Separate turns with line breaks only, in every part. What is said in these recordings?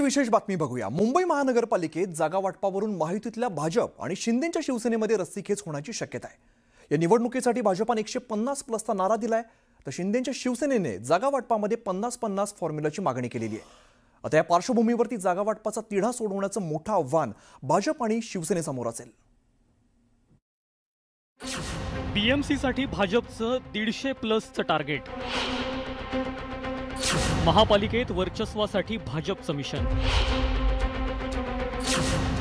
विशेष बातमी बघूया। मुंबई महानगरपालिकेत जागा वाटपावरून महायुतीतल्या भाजप आणि शिंदेंच्या शिवसेनेमध्ये रस्सीखेच होण्याची शक्यता आहे। या निवडणुकीसाठी भाजपाने 150+ चा नारा दिलाय, तर शिंदेंच्या शिवसेनेने जागा वाटपामध्ये 50-50 फॉर्म्युलाची मागणी केलेली आहे। आता या पार्श्वभूमीवरती जागा वाटपाचा तिढा सोडवण्याचं मोठं आव्हान भाजप आणि शिवसेनेसमोर असेल।
बीएमसी साठी भाजपचं 150+ चं टार्गेट, महापालिकेत वर्चस्वासाठी भाजपचं मिशन,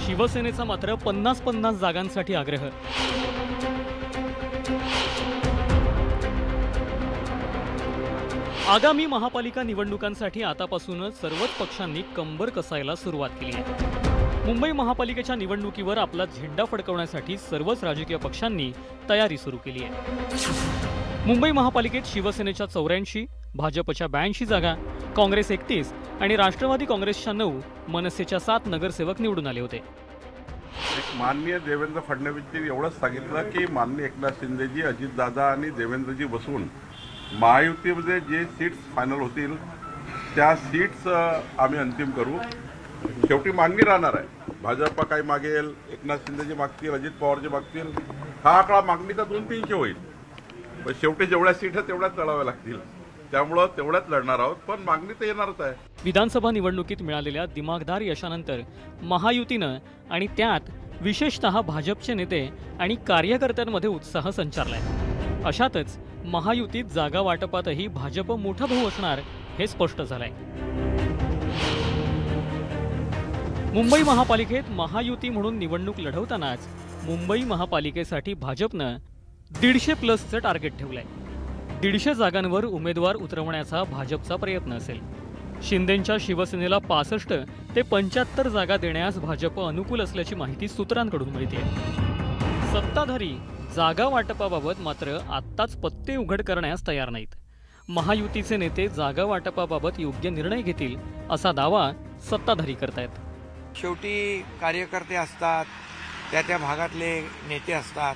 शिवसेनेचा मात्र 50-50 जागांसाठी आग्रह। आगामी महापालिका निवडणुकांसाठी आतापासूनच सर्वच पक्षांनी कंबर कसायला सुरुवात केली आहे। मुंबई महापालिकेच्या निवडणुकीवर आपला झेंडा फडकवण्यासाठी सर्वच राजकीय पक्षांनी तयारी सुरू केली आहे। मुंबई महापालिकेत शिवसेनेच्या 84, भाजपच्या 82 जागा, काँग्रेस 31 आणि राष्ट्रवादी काँग्रेसच्या 9, मनसेच्या 7 नगरसेवक निवडून आले होते।
माननीय देवेंद्र फडणवीसजी एवढंच सांगितलं की माननीय एकनाथ शिंदेजी, अजितदादा आणि देवेंद्रजी बसून महायुतीमध्ये जे सीट्स फायनल होतील त्या सीट्स आम्ही अंतिम करू। शेवटी मागणी राहणार आहे, भाजप काही मागेल, एकनाथ शिंदेजी मागतील, अजित पवारजी मागतील, हा आकडा मागणीचा 200-300 होईल, पण शेवटी जेवढ्या सीट आहेत तेवढ्याच लढाव्या लागतील, त्यामुळे तेवढ्याच लढणार आहोत, पण मागणी तर येणारच आहे।
विधानसभा निवडणुकीत मिळालेल्या दिमागदार यशानंतर महायुतीनं आणि त्यात विशेषतः भाजपचे नेते आणि कार्यकर्त्यांमध्ये उत्साह संचारलाय। अशातच महायुतीत जागा वाटपातही भाजप मोठा भाऊ असणार हे स्पष्ट झालंय। मुंबई महापालिकेत महायुती म्हणून निवडणूक लढवतानाच मुंबई महापालिकेसाठी भाजपनं 150+ चं टार्गेट ठेवलंय। 150 जागांवर उमेदवार उतरवण्याचा भाजपचा प्रयत्न असेल। शिंदेंच्या शिवसेनेला 65 ते 75 जागा देण्यास भाजप अनुकूल असल्याची माहिती सूत्रांकडून मिळते। सत्ताधारी जागा वाटपाबाबत मात्र आत्ताच पत्ते उघड करण्यास तयार नाहीत। महायुतीचे नेते जागा वाटपाबाबत योग्य निर्णय घेतील असा दावा सत्ताधारी करतायत।
शेवटी कार्यकर्ते असतात, त्या भागातले नेते असतात,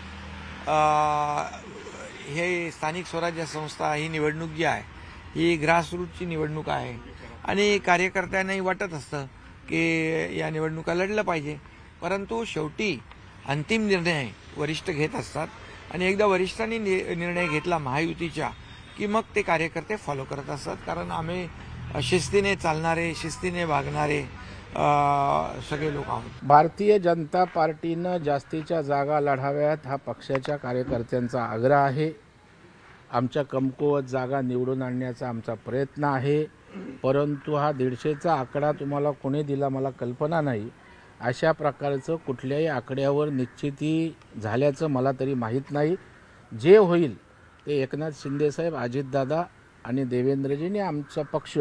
हे स्थानिक स्वराज्य संस्था ही निवडणूक जी आहे ही ग्रासरूटची निवडणूक आहे आणि कार्यकर्त्यांनाही वाटत असतं की या निवडणुका लढलं पाहिजे, परंतु शेवटी अंतिम निर्णय वरिष्ठ घेत असतात आणि एकदा वरिष्ठांनी निर्णय घेतला महायुतीच्या की मग ते कार्यकर्ते फॉलो करत असतात, कारण आम्ही शिस्तीने चालणारे, शिस्तीने वागणारे सगळे लोक आहोत।
भारतीय जनता पार्टीनं जास्तीच्या जागा लढाव्यात हा पक्षाच्या कार्यकर्त्यांचा आग्रह आहे। आमच्या कमकुवत जागा निवडून आणण्याचा आमचा प्रयत्न आहे, परंतु हा 150चा आकडा तुम्हाला कोणी दिला मला कल्पना नाही। अशा प्रकारचं कुठल्याही आकड्यावर निश्चिती झाल्याचं मला तरी माहीत नाही। जे होईल ते एकनाथ शिंदेसाहेब, अजितदादा आणि देवेंद्रजींनी आमचा पक्ष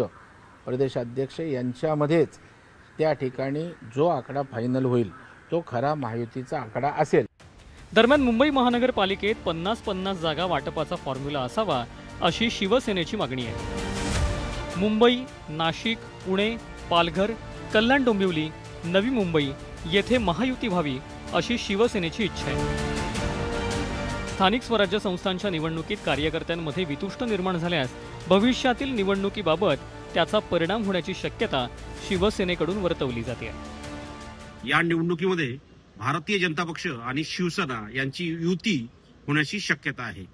प्रदेशाध्यक्ष यांच्यामध्येच त्या ठिकाणी जो आकडा फायनल होईल तो खरा महायुतीचा आकडा असेल।
दरम्यान मुंबई महानगरपालिकेत 50-50 जागा वाटपाचा फॉर्म्युला असावा अशी शिवसेनेची मागणी आहे। मुंबई, नाशिक, पुणे, पालघर, कल्याण, डोंबिवली, नवी मुंबई येथे महायुती व्हावी अशी शिवसेनेची इच्छा आहे। स्थानिक स्वराज्य संस्थांच्या निवडणुकीत कार्यकर्त्यांमध्ये वितुष्ट निर्माण झाल्यास भविष्यातील निवडणुकीबाबत त्याचा परिणाम होण्याची शक्यता शिवसेनेकडून वर्तवली जाते।
या निवडणुकीमध्ये भारतीय जनता पक्ष आणि शिवसेना यांची युती होण्याची शक्यता आहे,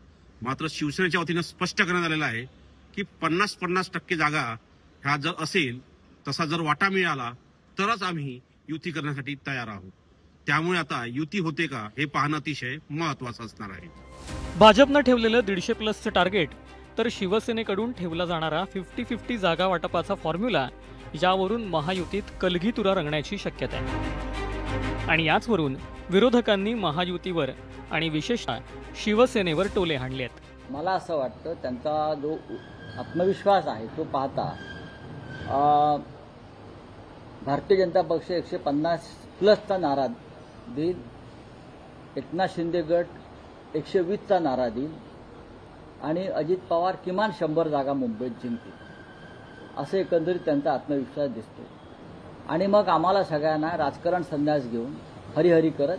मात्र शिवसेनेच्या वतीनं स्पष्ट करण्यात आलेलं आहे की 50-50% जागा ह्या जर असेल, तसा जर वाटा मिळाला तरच आम्ही युती करण्यासाठी तयार आहोत। त्यामुळे आता युती होते का हे पाहणं अतिशय महत्त्वाचं असणार आहे।
भाजपनं ठेवलेलं 150+ चं टार्गेट तर शिवसेनेकडून ठेवला जाणारा 50-50 जागा वाटपाचा फॉर्म्युला यावरून महायुतीत कलगीतुरा रंगण्याची शक्यता आहे आणि याचवरून विरोधकांनी महायुतीवर आणि विशेषतः शिवसेनेवर टोले हाणलेत।
मला असं वाटतं त्यांचा जो आत्मविश्वास आहे तो पाहता भारतीय जनता पक्ष 150+ चा नारा देईल, एकनाथ शिंदे गट 120 चा नारा देईल आणि अजित पवार किमान 100 जागा मुंबईत जिंकतील, असे एकंदरीत त्यांचा आत्मविश्वास दिसतो। आणि मग आम्हाला सगळ्यांना राजकारण संन्यास घेऊन हरिहरी करत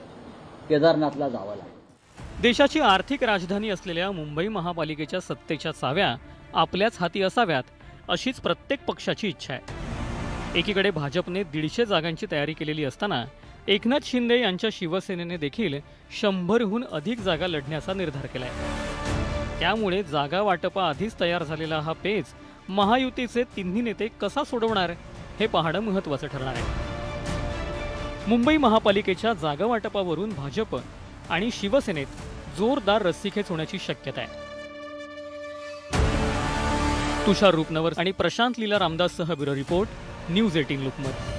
केदारनाथला जावं लागेल।
देशाची आर्थिक राजधानी असलेल्या मुंबई महापालिकेच्या सत्तेच्या चाव्या आपल्याच हाती असाव्यात अशीच प्रत्येक पक्षाची इच्छा आहे। एकीकडे भाजपने 150 जागांची तयारी केलेली असताना एकनाथ शिंदे यांच्या शिवसेनेने देखील 100हून अधिक जागा लढण्याचा निर्धार केलाय. त्यामुळे जागा वाटपाआधीच तयार झालेला हा पेच महायुतीचे तिन्ही नेते कसा सोडवणार हे पाहणं महत्त्वाचं ठरणार आहे. मुंबई महापालिकेच्या जागा वाटपावरून भाजप आणि शिवसेनेत जोरदार रस्सीखेच होण्याची शक्यता आहे. तुषार रूपनवर आणि प्रशांत लीला रामदाससह ब्युरो रिपोर्ट, न्यूज 18 लोकमत.